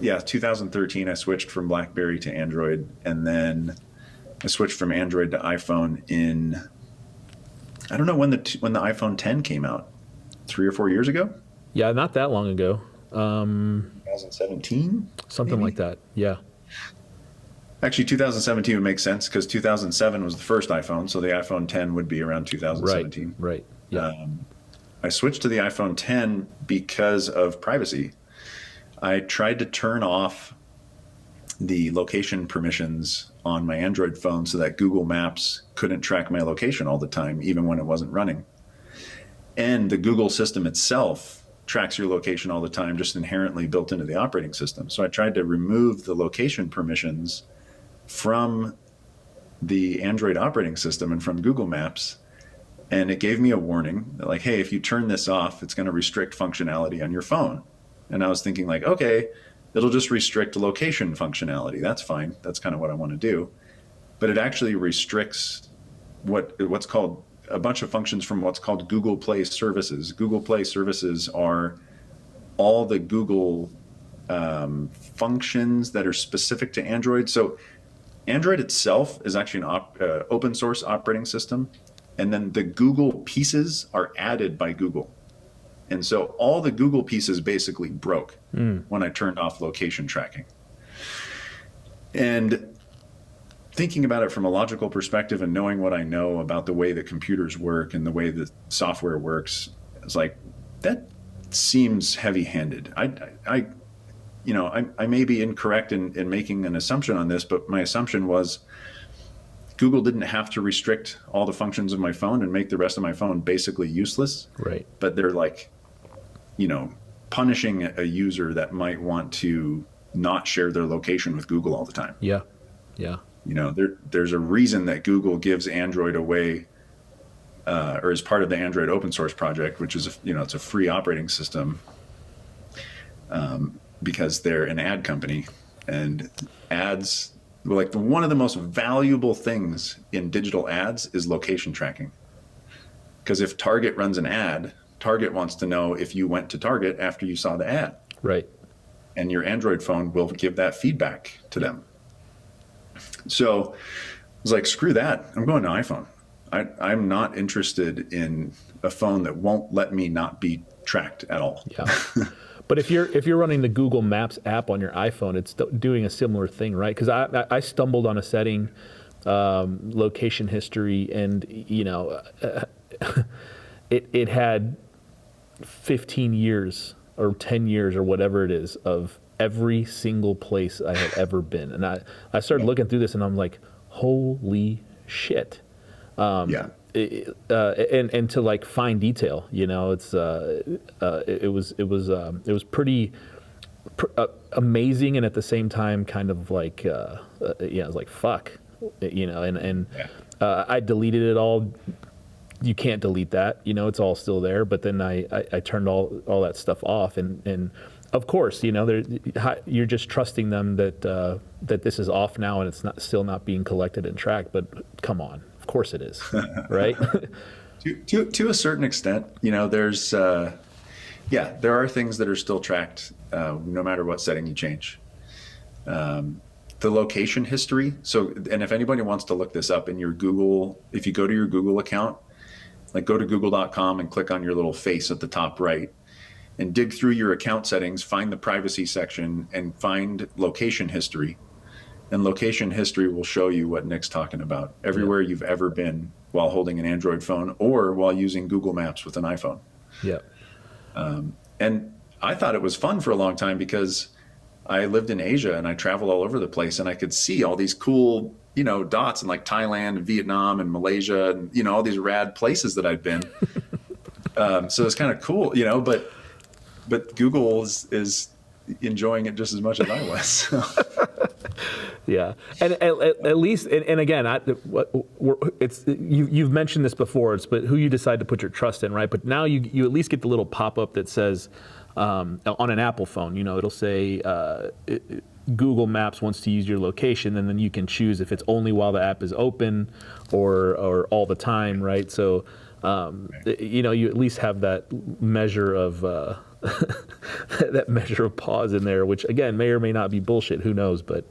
yeah, 2013, I switched from BlackBerry to Android, and then I switched from Android to iPhone in, I don't know when the iPhone 10 came out, 3 or 4 years ago. Yeah, not that long ago. 2017, Something like maybe. that. Yeah. Actually, 2017 would make sense because 2007 was the first iPhone, so the iPhone 10 would be around Right. 2017. Right. Yeah. I switched to the iPhone 10 because of privacy. I tried to turn off the location permissions on my Android phone so that Google Maps couldn't track my location all the time, even when it wasn't running. And the Google system itself tracks your location all the time, just inherently built into the operating system. So I tried to remove the location permissions from the Android operating system and from Google Maps. And it gave me a warning that, like, hey, if you turn this off, it's going to restrict functionality on your phone. And I was thinking, like, okay, it'll just restrict location functionality. That's fine. That's kind of what I want to do. But it actually restricts what's called a bunch of functions from what's called Google Play services. Google Play services are all the Google functions that are specific to Android. So Android itself is actually an open source operating system. And then the Google pieces are added by Google. And so all the Google pieces basically broke when I turned off location tracking. And thinking about it from a logical perspective and knowing what I know about the way that computers work and the way that software works, it's like, that seems heavy-handed. I may be incorrect in making an assumption on this, but my assumption was Google didn't have to restrict all the functions of my phone and make the rest of my phone basically useless. Right. But they're like, punishing a user that might want to not share their location with Google all the time. Yeah. Yeah. There's a reason that Google gives Android away, or is part of the Android open source project, which is, it's a free operating system, because they're an ad company, and ads, like, one of the most valuable things in digital ads is location tracking. Because if Target runs an ad, Target wants to know if you went to Target after you saw the ad. Right. And your Android phone will give that feedback to them. So I was like, screw that. I'm going to iPhone. I'm not interested in a phone that won't let me not be tracked at all. Yeah. But if you're running the Google Maps app on your iPhone, it's doing a similar thing, right? Because I stumbled on a setting, location history, and it had 15 years or 10 years or whatever it is of every single place I had ever been, and I started looking through this, and I'm like, holy shit. Yeah. And to like fine detail, it's it was pretty amazing, and at the same time kind of like I was like, fuck, I deleted it all. You can't delete that, it's all still there. But then I turned all that stuff off, and of course, you're just trusting them that this is off now and it's still not being collected and tracked. But come on. Of course it is, right? to a certain extent, there's, there are things that are still tracked, no matter what setting you change. The location history. So, and if anybody wants to look this up in your Google, if you go to your Google account, like go to google.com and click on your little face at the top right and dig through your account settings, find the privacy section and find location history. And location history will show you what Nick's talking about. Everywhere you've ever been while holding an Android phone or while using Google Maps with an iPhone. Yeah. And I thought it was fun for a long time because I lived in Asia and I traveled all over the place, and I could see all these cool, dots in like Thailand and Vietnam and Malaysia and, all these rad places that I've been. So it's kind of cool, but Google is enjoying it just as much as I was. So. Yeah, and at least, and again, you've mentioned this before. It's but who you decide to put your trust in, right? But now you at least get the little pop up that says on an Apple phone, it'll say Google Maps wants to use your location, and then you can choose if it's only while the app is open or all the time, right? So you at least have that measure of that measure of pause in there, which again may or may not be bullshit. Who knows? But